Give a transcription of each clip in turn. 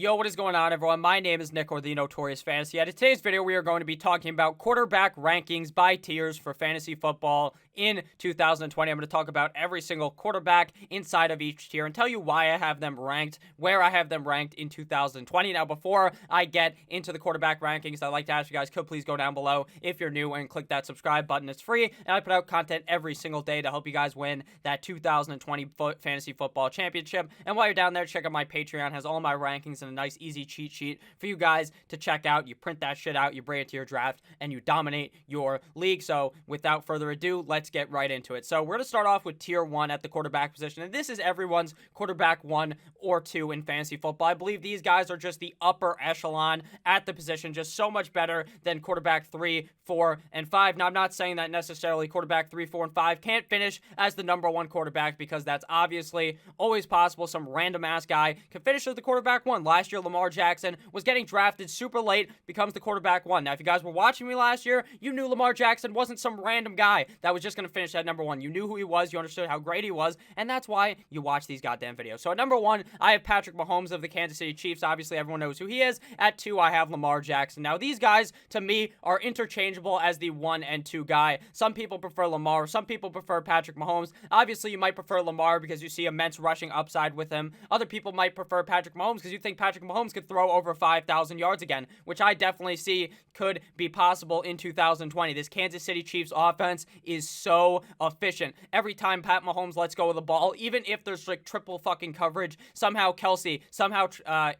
Yo, what is going on, everyone? My name is Nick, or the Notorious Fantasy. And in today's video, we are going to be talking about quarterback rankings by tiers for fantasy football in 2020. I'm going to talk about every single quarterback inside of each tier and tell you why I have them ranked, where I have them ranked in 2020. Now, before I get into the quarterback rankings, I'd like to ask you guys, could please go down below if you're new and click that subscribe button. It's free, and I put out content every single day to help you guys win that 2020 fantasy football championship. And while you're down there, check out my Patreon. It has all my rankings and a nice easy cheat sheet for you guys to check out. You print that shit out, you bring it to your draft, and you dominate your league. So without further ado, let's get right into it. So we're going to start off with tier 1 at the quarterback position, and this is everyone's quarterback 1 or 2 in fantasy football. I believe these guys are just the upper echelon at the position, just so much better than quarterback 3, 4, and 5. Now, I'm not saying that necessarily quarterback 3, 4, and 5 can't finish as the number 1 quarterback, because that's obviously always possible. Some random ass guy can finish as the quarterback 1. Last year, Lamar Jackson was getting drafted super late, becomes the quarterback 1. Now, if you guys were watching me last year, you knew Lamar Jackson wasn't some random guy that was just going to finish at number 1. You knew who he was, you understood how great he was, and that's why you watch these goddamn videos. So at number 1, I have Patrick Mahomes of the Kansas City Chiefs. Obviously, everyone knows who he is. At 2, I have Lamar Jackson. Now, these guys, to me, are interchangeable as the 1 and 2 guy. Some people prefer Lamar, some people prefer Patrick Mahomes. Obviously, you might prefer Lamar because you see immense rushing upside with him. Other people might prefer Patrick Mahomes because you think Patrick Mahomes could throw over 5,000 yards again, which I definitely see could be possible in 2020. This Kansas City Chiefs offense is so efficient. Every time Pat Mahomes lets go of the ball, even if there's like triple fucking coverage, somehow Kelsey, somehow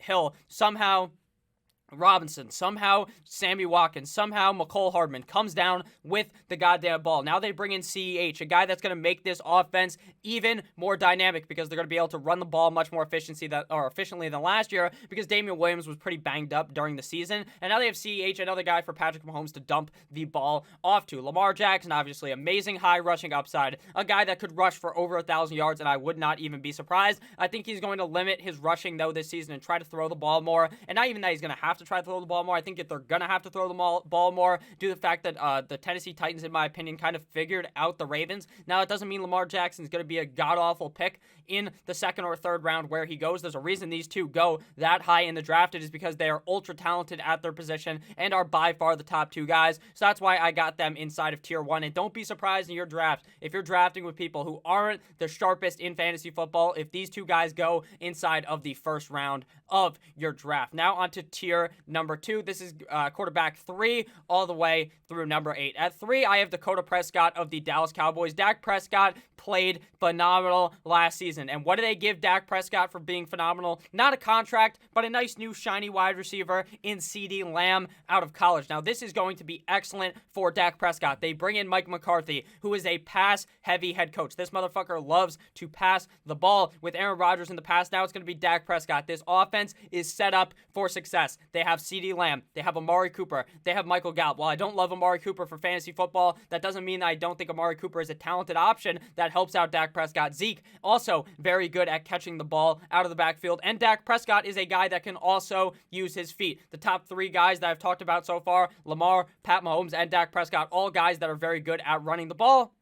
Hill, somehow Robinson, somehow Sammy Watkins, somehow McCole Hardman comes down with the goddamn ball. Now they bring in CEH, a guy that's going to make this offense even more dynamic because they're going to be able to run the ball much more efficiently than last year, because Damian Williams was pretty banged up during the season. And now they have CEH, another guy for Patrick Mahomes to dump the ball off to. Lamar Jackson, obviously, amazing high rushing upside, a guy that could rush for over 1,000 yards, and I would not even be surprised. I think he's going to limit his rushing, though, this season and try to throw the ball more. And not even that he's going to have to try to throw the ball more. I think if they're going to have to throw the ball more, due to the fact that the Tennessee Titans, in my opinion, kind of figured out the Ravens. Now, it doesn't mean Lamar Jackson's going to be a god-awful pick in the second or third round where he goes. There's a reason these two go that high in the draft. It is because they are ultra-talented at their position and are by far the top 2 guys. So that's why I got them inside of tier 1. And don't be surprised in your draft if you're drafting with people who aren't the sharpest in fantasy football if these 2 guys go inside of the first round of your draft. Now onto tier number 2. This is quarterback 3 all the way through number 8. At 3, I have Dakota Prescott of the Dallas Cowboys. Dak Prescott played phenomenal last season. And what do they give Dak Prescott for being phenomenal? Not a contract, but a nice new shiny wide receiver in CeeDee Lamb out of college. Now, this is going to be excellent for Dak Prescott. They bring in Mike McCarthy, who is a pass-heavy head coach. This motherfucker loves to pass the ball. With Aaron Rodgers in the past, now it's going to be Dak Prescott. This offense is set up for success. They have CeeDee Lamb. They have Amari Cooper. They have Michael Gallup. While I don't love Amari Cooper for fantasy football, that doesn't mean that I don't think Amari Cooper is a talented option that helps out Dak Prescott. Zeke, also very good at catching the ball out of the backfield. And Dak Prescott is a guy that can also use his feet. The top 3 guys that I've talked about so far, Lamar, Pat Mahomes, and Dak Prescott, all guys that are very good at running the ball.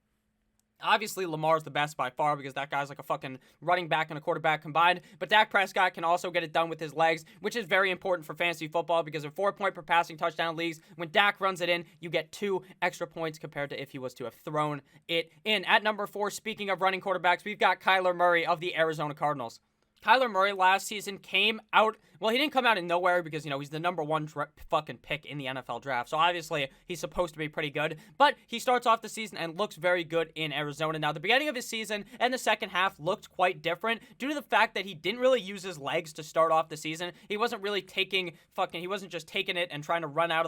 Obviously, Lamar's the best by far because that guy's like a fucking running back and a quarterback combined. But Dak Prescott can also get it done with his legs, which is very important for fantasy football because in 4-point per passing touchdown leagues, when Dak runs it in, you get 2 extra points compared to if he was to have thrown it in. At number 4, speaking of running quarterbacks, we've got Kyler Murray of the Arizona Cardinals. Kyler Murray last season came out, well, he didn't come out of nowhere because, you know, he's the number 1 fucking pick in the NFL draft. So obviously he's supposed to be pretty good, but he starts off the season and looks very good in Arizona. Now, the beginning of his season and the second half looked quite different due to the fact that he didn't really use his legs to start off the season. He wasn't really he wasn't just taking it and trying to run out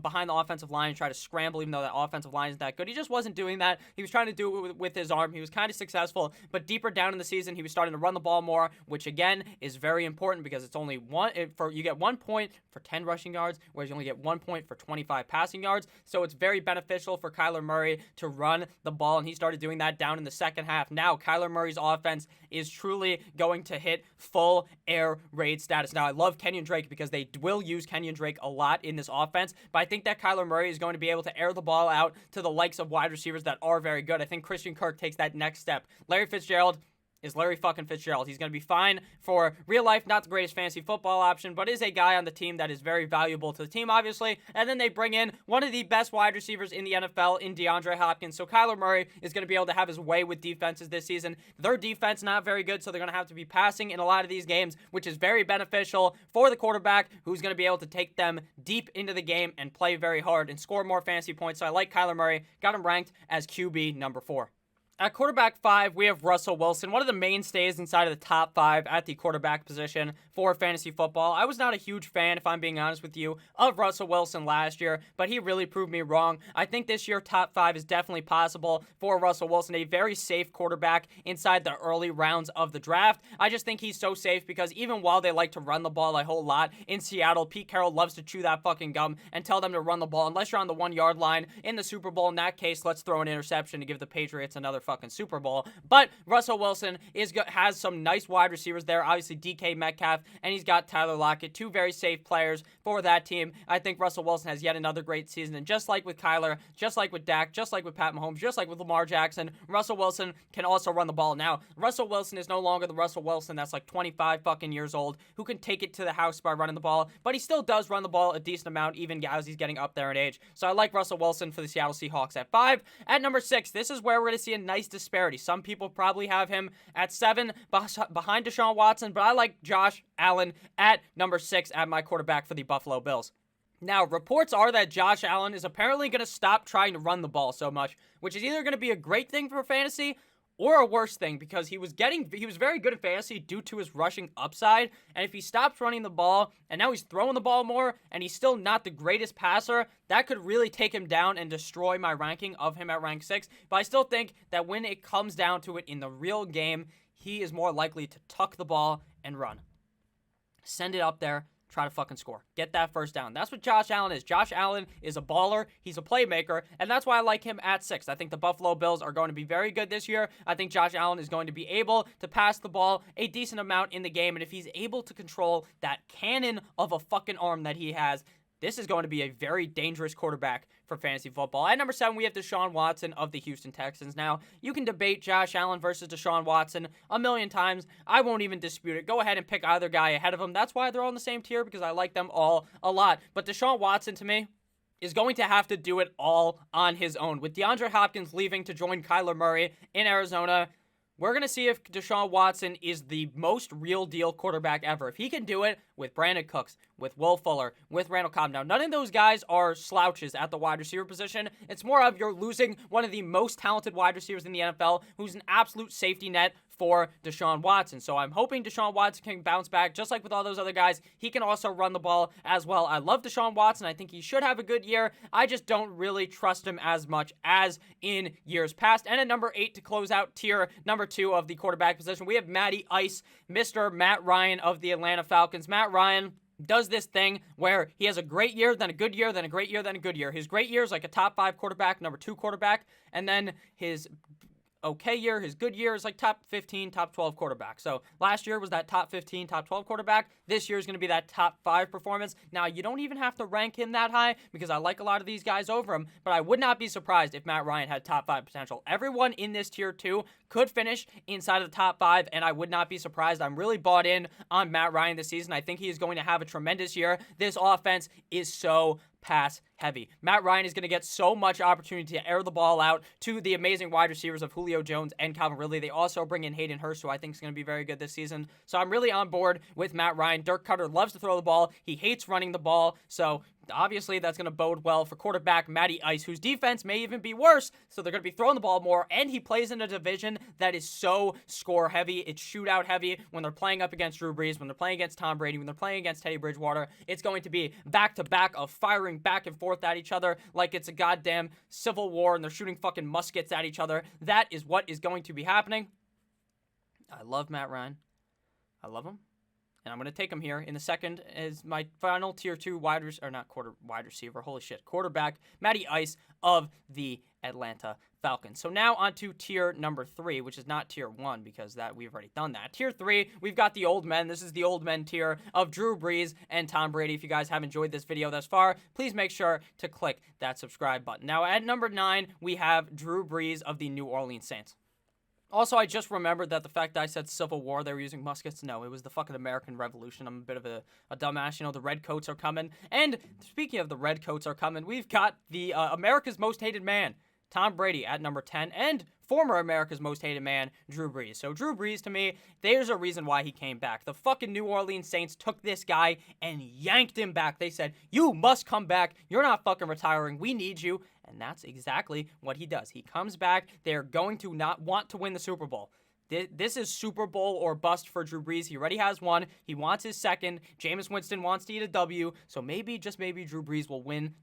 behind the offensive line and try to scramble, even though that offensive line isn't that good. He just wasn't doing that. He was trying to do it with his arm. He was kind of successful, but deeper down in the season, he was starting to run the ball more, which again is very important because it's only you get 1 point for 10 rushing yards, whereas you only get 1 point for 25 passing yards. So it's very beneficial for Kyler Murray to run the ball, and he started doing that down in the second half. Now, Kyler Murray's offense is truly going to hit full air raid status. Now, I love Kenyon Drake because they will use Kenyon Drake a lot in this offense, but I think that Kyler Murray is going to be able to air the ball out to the likes of wide receivers that are very good. I think Christian Kirk takes that next step. Larry Fitzgerald, is Larry fucking Fitzgerald. He's going to be fine for real life, not the greatest fantasy football option, but is a guy on the team that is very valuable to the team, obviously. And then they bring in one of the best wide receivers in the NFL in DeAndre Hopkins. So Kyler Murray is going to be able to have his way with defenses this season. Their defense not very good, so they're going to have to be passing in a lot of these games, which is very beneficial for the quarterback who's going to be able to take them deep into the game and play very hard and score more fantasy points. So I like Kyler Murray. Got him ranked as QB number 4. At quarterback 5, we have Russell Wilson, one of the mainstays inside of the top 5 at the quarterback position for fantasy football. I was not a huge fan, if I'm being honest with you, of Russell Wilson last year, but he really proved me wrong. I think this year top 5 is definitely possible for Russell Wilson, a very safe quarterback inside the early rounds of the draft. I just think he's so safe because even while they like to run the ball a whole lot in Seattle, Pete Carroll loves to chew that fucking gum and tell them to run the ball unless you're on the 1-yard line in the Super Bowl. In that case, let's throw an interception to give the Patriots another fucking Super Bowl. But Russell Wilson has some nice wide receivers there. Obviously, DK Metcalf, and he's got Tyler Lockett, 2 very safe players for that team. I think Russell Wilson has yet another great season. And just like with Kyler, just like with Dak, just like with Pat Mahomes, just like with Lamar Jackson, Russell Wilson can also run the ball. Now, Russell Wilson is no longer the Russell Wilson that's like 25 fucking years old who can take it to the house by running the ball, but he still does run the ball a decent amount even as he's getting up there in age. So I like Russell Wilson for the Seattle Seahawks at 5. At number 6, this is where we're going to see a nice disparity. Some people probably have him at 7 behind Deshaun Watson, but I like Josh Allen at number 6 at my quarterback for the Buffalo Bills. Now, reports are that Josh Allen is apparently going to stop trying to run the ball so much, which is either going to be a great thing for fantasy or a worse thing, because he was very good at fantasy due to his rushing upside, and if he stops running the ball and now he's throwing the ball more and he's still not the greatest passer, that could really take him down and destroy my ranking of him at rank 6. But I still think that when it comes down to it in the real game, he is more likely to tuck the ball and run. Send it up there. Try to fucking score. Get that first down. That's what Josh Allen is. Josh Allen is a baller. He's a playmaker, and that's why I like him at 6. I think the Buffalo Bills are going to be very good this year. I think Josh Allen is going to be able to pass the ball a decent amount in the game, and if he's able to control that cannon of a fucking arm that he has, this is going to be a very dangerous quarterback for fantasy football. At number 7, we have Deshaun Watson of the Houston Texans. Now, you can debate Josh Allen versus Deshaun Watson a million times. I won't even dispute it. Go ahead and pick either guy ahead of him. That's why they're all in the same tier, because I like them all a lot. But Deshaun Watson, to me, is going to have to do it all on his own. With DeAndre Hopkins leaving to join Kyler Murray in Arizona, we're going to see if Deshaun Watson is the most real deal quarterback ever. If he can do it with Brandon Cooks, with Will Fuller, with Randall Cobb. Now, none of those guys are slouches at the wide receiver position. It's more of you're losing one of the most talented wide receivers in the NFL who's an absolute safety net for Deshaun Watson. So I'm hoping Deshaun Watson can bounce back. Just like with all those other guys, he can also run the ball as well. I love Deshaun Watson. I think he should have a good year. I just don't really trust him as much as in years past. And at number 8 to close out tier number 2 of the quarterback position, we have Matty Ice, Mr. Matt Ryan of the Atlanta Falcons. Matt Ryan does this thing where he has a great year, then a good year, then a great year, then a good year. His great year is like a top 5 quarterback, number 2 quarterback, and then his okay year, his good year is like top 15, top 12 quarterback. So last year was that top 15, top 12 quarterback. This year is going to be that top 5 performance. Now, you don't even have to rank him that high because I like a lot of these guys over him, but I would not be surprised if Matt Ryan had top 5 potential. Everyone in this tier 2 could finish inside of the top 5, and I would not be surprised. I'm really bought in on Matt Ryan this season. I think he is going to have a tremendous year. This offense is so pass heavy. Matt Ryan is going to get so much opportunity to air the ball out to the amazing wide receivers of Julio Jones and Calvin Ridley. They also bring in Hayden Hurst, who I think is going to be very good this season. So I'm really on board with Matt Ryan. Dirk Cutter loves to throw the ball. He hates running the ball. So obviously that's going to bode well for quarterback Matty Ice, whose defense may even be worse. So they're going to be throwing the ball more, and he plays in a division that is so score heavy. It's shootout heavy when they're playing up against Drew Brees, when they're playing against Tom Brady, when they're playing against Teddy Bridgewater. It's going to be back-to-back of firing back and forth at each other like it's a goddamn civil war and they're shooting fucking muskets at each other. That is what is going to be happening. I love Matt Ryan. I love him. And I'm going to take him here in the second as my final tier 2 wide receiver. Holy shit. Quarterback, Matty Ice of the Atlanta Falcons. So now on to tier number 3, which is not tier 1 because that we've already done that. Tier 3, we've got the old men. This is the old men tier of Drew Brees and Tom Brady. If you guys have enjoyed this video thus far, please make sure to click that subscribe button. Now at number 9, we have Drew Brees of the New Orleans Saints. Also, I just remembered that the fact that I said Civil War, they were using muskets. No, it was the fucking American Revolution. I'm a bit of a dumbass. You know, the Redcoats are coming. And speaking of the Redcoats are coming, we've got the America's Most Hated Man, Tom Brady, at number 10, and former America's Most Hated Man, Drew Brees. So Drew Brees, to me, there's a reason why he came back. The fucking New Orleans Saints took this guy and yanked him back. They said, you must come back. You're not fucking retiring. We need you. And that's exactly what he does. He comes back. They're going to not want to win the Super Bowl. This is Super Bowl or bust for Drew Brees. He already has one. He wants his second. Jameis Winston wants to eat a W. So maybe, just maybe, Drew Brees will win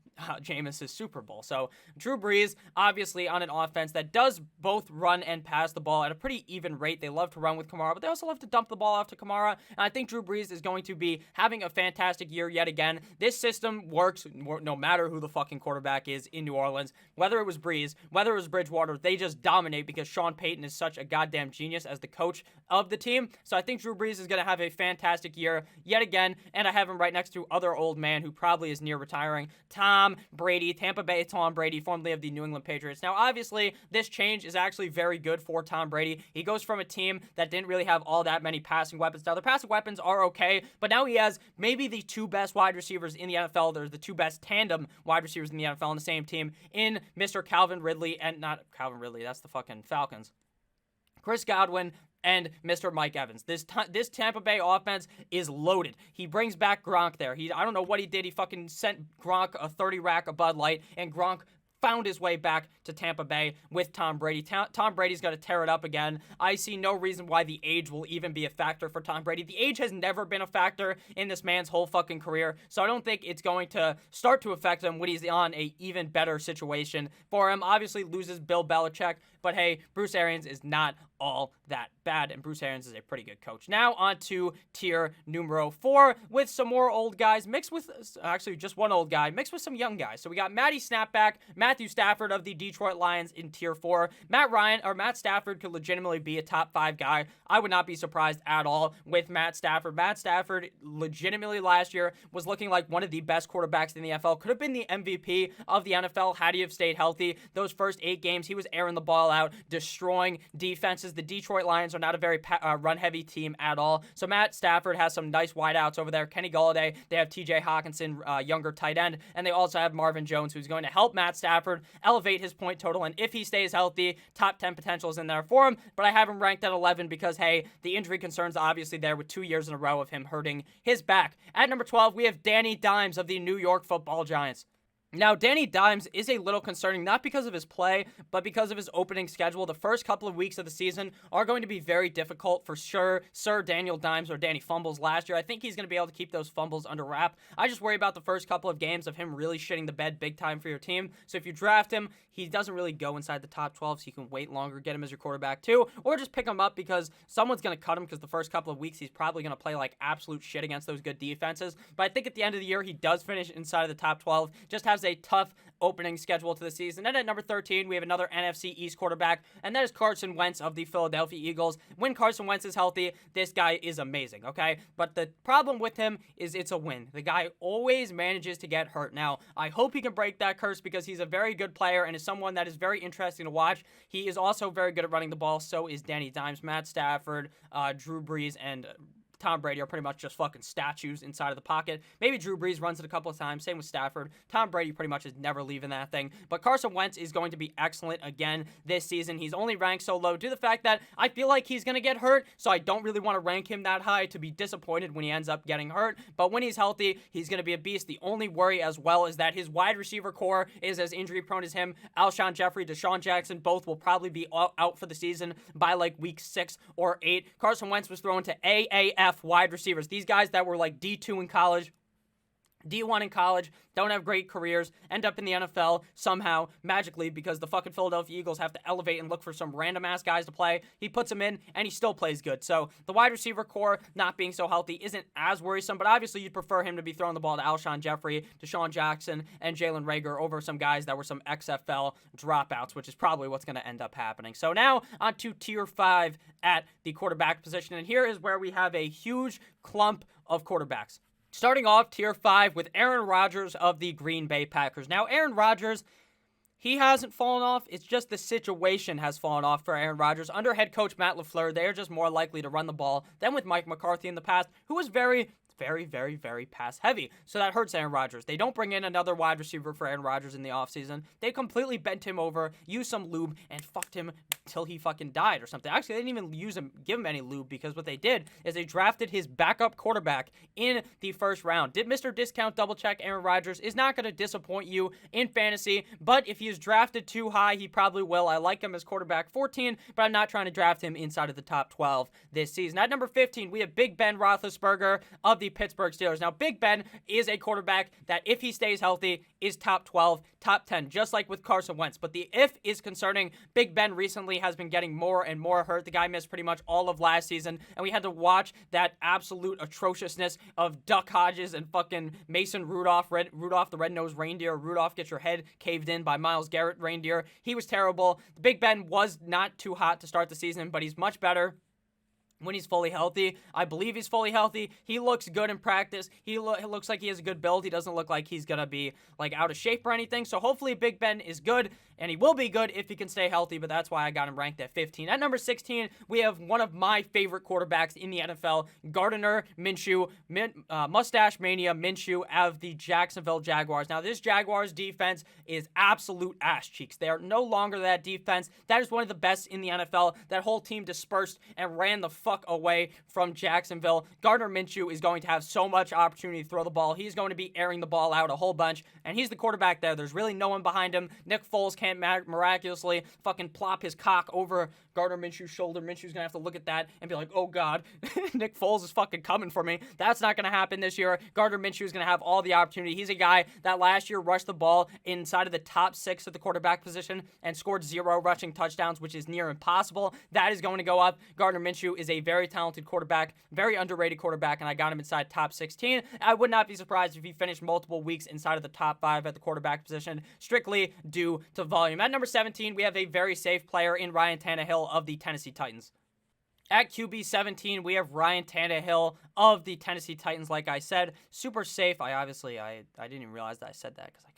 Jameis' Super Bowl. So Drew Brees, obviously on an offense that does both run and pass the ball at a pretty even rate. They love to run with Kamara, but they also love to dump the ball off to Kamara. And I think Drew Brees is going to be having a fantastic year yet again. This system works no matter who the fucking quarterback is in New Orleans. Whether it was Brees, whether it was Bridgewater, they just dominate because Sean Payton is such a goddamn genius as the coach of the team. So I think Drew Brees is going to have a fantastic year yet again. And I have him right next to other old man who probably is near retiring, Tom Brady, Tampa Bay Tom Brady, formerly of the New England Patriots. Now, obviously, this change is actually very good for Tom Brady. He goes from a team that didn't really have all that many passing weapons. Now, the passing weapons are okay, but now he has maybe the two best wide receivers in the NFL. There's the two best tandem wide receivers in the NFL on the same team in Mr. Calvin Ridley, and not Calvin Ridley, that's the fucking Falcons. Chris Godwin and Mr. Mike Evans. This Tampa Bay offense is loaded. He brings back Gronk there. I don't know what he did. He fucking sent Gronk a 30 rack of Bud Light, and Gronk found his way back to Tampa Bay with Tom Brady. Tom Brady's got to tear it up again. I see no reason why the age will even be a factor for Tom Brady. The age has never been a factor in this man's whole fucking career, so I don't think it's going to start to affect him when he's on a even better situation for him. Obviously loses Bill Belichick, but hey, Bruce Arians is not all that bad, and Bruce Arians is a pretty good coach. Now on to tier numero 4 with some more old guys mixed with, actually just one old guy, mixed with some young guys. So we got Matty Snapback, Matthew Stafford of the Detroit Lions in tier 4. Matt Stafford could legitimately be a top 5 guy. I would not be surprised at all with Matt Stafford. Matt Stafford legitimately last year was looking like one of the best quarterbacks in the NFL. Could have been the MVP of the NFL had he have stayed healthy. Those first 8 games, he was airing the ball out, destroying defenses. The Detroit Lions are not a very run-heavy team at all. So Matt Stafford has some nice wideouts over there. Kenny Golladay, they have TJ Hawkinson, younger tight end, and they also have Marvin Jones, who's going to help Matt Stafford elevate his point total, and if he stays healthy, top 10 potential is in there for him, but I have him ranked at 11 because, hey, the injury concerns obviously there with 2 years in a row of him hurting his back. At number 12, we have Danny Dimes of the New York Football Giants. Now, Danny Dimes is a little concerning, not because of his play, but because of his opening schedule. The first couple of weeks of the season are going to be very difficult for sure. Sir Daniel Dimes, or Danny Fumbles last year, I think he's going to be able to keep those fumbles under wrap. I just worry about the first couple of games of him really shitting the bed big time for your team. So if you draft him, he doesn't really go inside the top 12, so you can wait longer, get him as your quarterback too, or just pick him up because someone's going to cut him because the first couple of weeks he's probably going to play like absolute shit against those good defenses. But I think at the end of the year, he does finish inside of the top 12, just has a tough opening schedule to the season. And at number 13, we have another NFC East quarterback, and that is Carson Wentz of the Philadelphia Eagles. When Carson Wentz is healthy, this guy is amazing, okay? But the problem with him is it's a win. The guy always manages to get hurt. Now, I hope he can break that curse because he's a very good player and is someone that is very interesting to watch. He is also very good at running the ball. So is Danny Dimes, Matt Stafford, Drew Brees, and Tom Brady are pretty much just fucking statues inside of the pocket. Maybe Drew Brees runs it a couple of times. Same with Stafford. Tom Brady pretty much is never leaving that thing. But Carson Wentz is going to be excellent again this season. He's only ranked so low due to the fact that I feel like he's going to get hurt, so I don't really want to rank him that high to be disappointed when he ends up getting hurt. But when he's healthy, he's going to be a beast. The only worry as well is that his wide receiver core is as injury prone as him. Alshon Jeffrey, Deshaun Jackson, both will probably be out for the season by like week 6 or 8. Carson Wentz was thrown to AAF wide receivers. These guys that were like D2 in college, D1 in college, don't have great careers, end up in the NFL somehow, magically, because the fucking Philadelphia Eagles have to elevate and look for some random-ass guys to play. He puts them in, and he still plays good. So the wide receiver core not being so healthy isn't as worrisome, but obviously you'd prefer him to be throwing the ball to Alshon Jeffrey, Deshaun Jackson, and Jalen Reagor over some guys that were some XFL dropouts, which is probably what's going to end up happening. So now on to tier 5 at the quarterback position, and here is where we have a huge clump of quarterbacks. Starting off tier 5 with Aaron Rodgers of the Green Bay Packers. Now, Aaron Rodgers, He hasn't fallen off. It's just the situation has fallen off for Aaron Rodgers. Under head coach Matt LaFleur, they are just more likely to run the ball than with Mike McCarthy in the past, who was very pass heavy. So that hurts Aaron Rodgers. They don't bring in another wide receiver for Aaron Rodgers in the offseason. They completely bent him over, used some lube, and fucked him till he fucking died or something. Actually, they didn't even give him any lube, because what they did is they drafted his backup quarterback in the first round. Did Mr. Discount double check Aaron Rodgers is not going to disappoint you in fantasy, but if he is drafted too high, he probably will. I like him as quarterback 14, but I'm not trying to draft him inside of the top 12 this season. At number 15, we have Big Ben Roethlisberger of the Pittsburgh Steelers. Now, Big Ben is a quarterback that, if he stays healthy, is top 12, top 10, just like with Carson Wentz. But the if is concerning. Big Ben recently has been getting more and more hurt. The guy missed pretty much all of last season, and we had to watch that absolute atrociousness of Duck Hodges and fucking Mason Rudolph, Rudolph the red-nosed reindeer. Rudolph, get your head caved in by Myles Garrett reindeer. He was terrible. Big Ben was not too hot to start the season, but he's much better when he's fully healthy. I believe he's fully healthy. He looks good in practice. He looks like he has a good build. He doesn't look like he's going to be like out of shape or anything. So hopefully Big Ben is good, and he will be good if he can stay healthy, but that's why I got him ranked at 15. At number 16, we have one of my favorite quarterbacks in the NFL, Gardner Minshew, Mustache Mania Minshew of the Jacksonville Jaguars. Now, this Jaguars defense is absolute ass cheeks. They are no longer that defense. That is one of the best in the NFL. That whole team dispersed and ran the fuck away from Jacksonville. Gardner Minshew is going to have so much opportunity to throw the ball. He's going to be airing the ball out a whole bunch, and he's the quarterback there. There's really no one behind him. Nick Foles can't miraculously fucking plop his cock over Gardner Minshew's shoulder. Minshew's gonna have to look at that and be like, oh god, Nick Foles is fucking coming for me. That's not gonna happen this year. Gardner Minshew is gonna have all the opportunity. He's a guy that last year rushed the ball inside of the top 6 at the quarterback position and scored 0 rushing touchdowns, which is near impossible. That is going to go up. Gardner Minshew is a very talented quarterback, very underrated quarterback, and I got him inside top 16. I would not be surprised if he finished multiple weeks inside of the top 5 at the quarterback position, strictly due to volume. At number 17, we have a very safe player in Ryan Tannehill of the Tennessee Titans. At QB 17, we have Ryan Tannehill of the Tennessee Titans. Like I said, super safe. I didn't even realize that I said that because I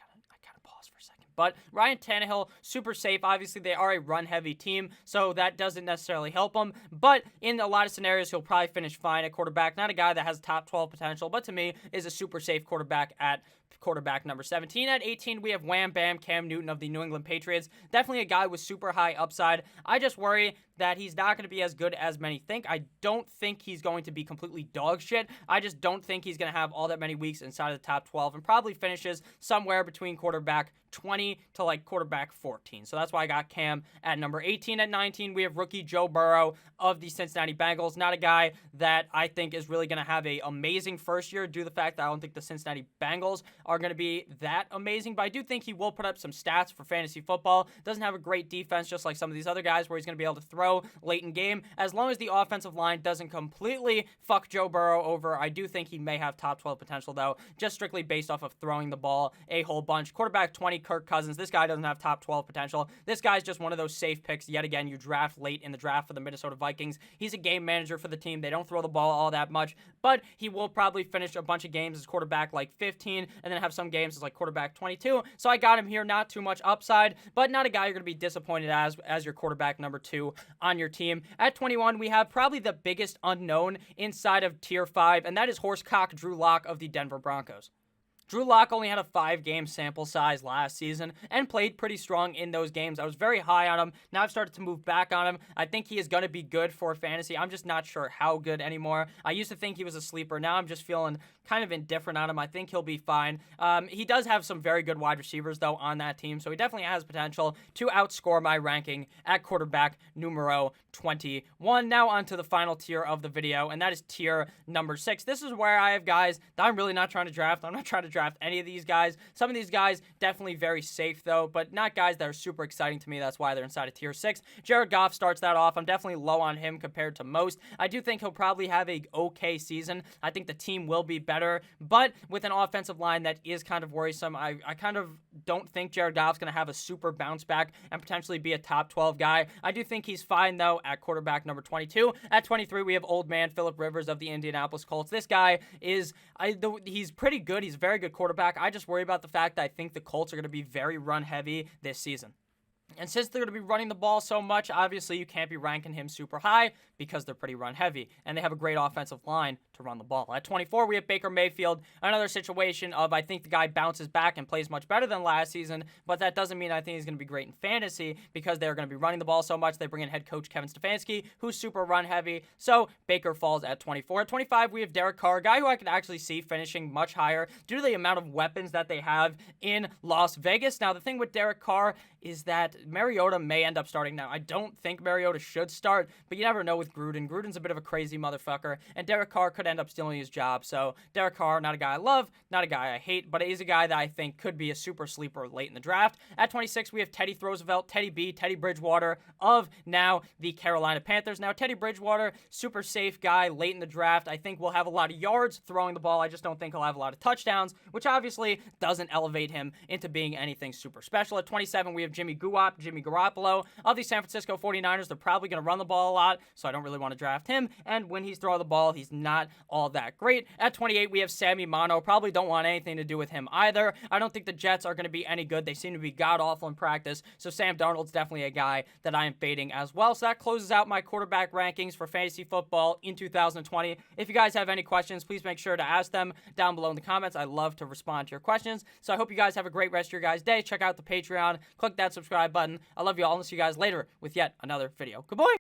kind of paused for a second. But Ryan Tannehill, super safe. Obviously, they are a run-heavy team, so that doesn't necessarily help him. But in a lot of scenarios, he'll probably finish fine at quarterback. Not a guy that has top 12 potential, but to me is a super safe quarterback at quarterback number 17. At 18, we have Wham Bam Cam Newton of the New England Patriots. Definitely a guy with super high upside. I just worry that he's not going to be as good as many think. I don't think he's going to be completely dog shit. I just don't think he's going to have all that many weeks inside of the top 12 and probably finishes somewhere between quarterback 20 to like quarterback 14. So that's why I got Cam at number 18. At 19, we have rookie Joe Burrow of the Cincinnati Bengals. Not a guy that I think is really going to have a amazing first year due to the fact that I don't think the Cincinnati Bengals are going to be that amazing, but I do think he will put up some stats for fantasy football. Doesn't have a great defense just like some of these other guys where he's going to be able to throw late in game. As long as the offensive line doesn't completely fuck Joe Burrow over, I do think he may have top 12 potential though, just strictly based off of throwing the ball a whole bunch. Quarterback 20, Kirk Cousins. This guy doesn't have top 12 potential. This guy's just one of those safe picks. Yet again, you draft late in the draft for the Minnesota Vikings. He's a game manager for the team. They don't throw the ball all that much, but he will probably finish a bunch of games as quarterback like 15 and then have some games as like quarterback 22. So I got him here. Not too much upside, but not a guy you're going to be disappointed as your quarterback number 2 on your team. At 21, we have probably the biggest unknown inside of tier 5, and that is horsecock Drew Lock of the Denver Broncos. Drew Lock only had a 5-game sample size last season and played pretty strong in those games. I was very high on him. Now I've started to move back on him. I think he is going to be good for fantasy. I'm just not sure how good anymore. I used to think he was a sleeper. Now I'm just feeling kind of indifferent on him. I think he'll be fine. He does have some very good wide receivers, though, on that team, so he definitely has potential to outscore my ranking at quarterback numero 21. Now on to the final tier of the video, and that is tier number 6. This is where I have guys that I'm really not trying to draft. I'm not trying to draft any of these guys. Some of these guys definitely very safe though, but not guys that are super exciting to me. That's why they're inside of tier 6. Jared Goff starts that off. I'm definitely low on him compared to most. I do think he'll probably have a okay season. I think the team will be better, but with an offensive line that is kind of worrisome, I kind of don't think Jared Goff's going to have a super bounce back and potentially be a top 12 guy. I do think he's fine, though, at quarterback number 22. At 23, we have old man Phillip Rivers of the Indianapolis Colts. This guy is, he's pretty good. He's a very good quarterback. I just worry about the fact that I think the Colts are going to be very run-heavy this season. And since they're going to be running the ball so much, obviously you can't be ranking him super high because they're pretty run heavy. And they have a great offensive line to run the ball. At 24, we have Baker Mayfield. Another situation of I think the guy bounces back and plays much better than last season. But that doesn't mean I think he's going to be great in fantasy because they're going to be running the ball so much. They bring in head coach Kevin Stefanski, who's super run heavy. So Baker falls at 24. At 25, we have Derek Carr, a guy who I could actually see finishing much higher due to the amount of weapons that they have in Las Vegas. Now, the thing with Derek Carr is that Mariota may end up starting now. I don't think Mariota should start, but you never know with Gruden. Gruden's a bit of a crazy motherfucker, and Derek Carr could end up stealing his job. So Derek Carr, not a guy I love, not a guy I hate, but he's a guy that I think could be a super sleeper late in the draft. At 26, we have Teddy Roosevelt, Teddy B, Teddy Bridgewater of now the Carolina Panthers. Now, Teddy Bridgewater, super safe guy late in the draft. I think will have a lot of yards throwing the ball. I just don't think he'll have a lot of touchdowns, which obviously doesn't elevate him into being anything super special. At 27, we have Jimmy Garoppolo of the San Francisco 49ers. They're probably going to run the ball a lot, so I don't really want to draft him. And when he's throwing the ball, he's not all that great. At 28, we have Sammy Mono. Probably don't want anything to do with him either. I don't think the Jets are going to be any good. They seem to be god-awful in practice, so Sam Darnold's definitely a guy that I am fading as well. So that closes out my quarterback rankings for fantasy football in 2020. If you guys have any questions, please make sure to ask them down below in the comments. I love to respond to your questions. So I hope you guys have a great rest of your guys' day. Check out the Patreon. Click that subscribe button. I love you all, and I'll see you guys later with yet another video. Goodbye.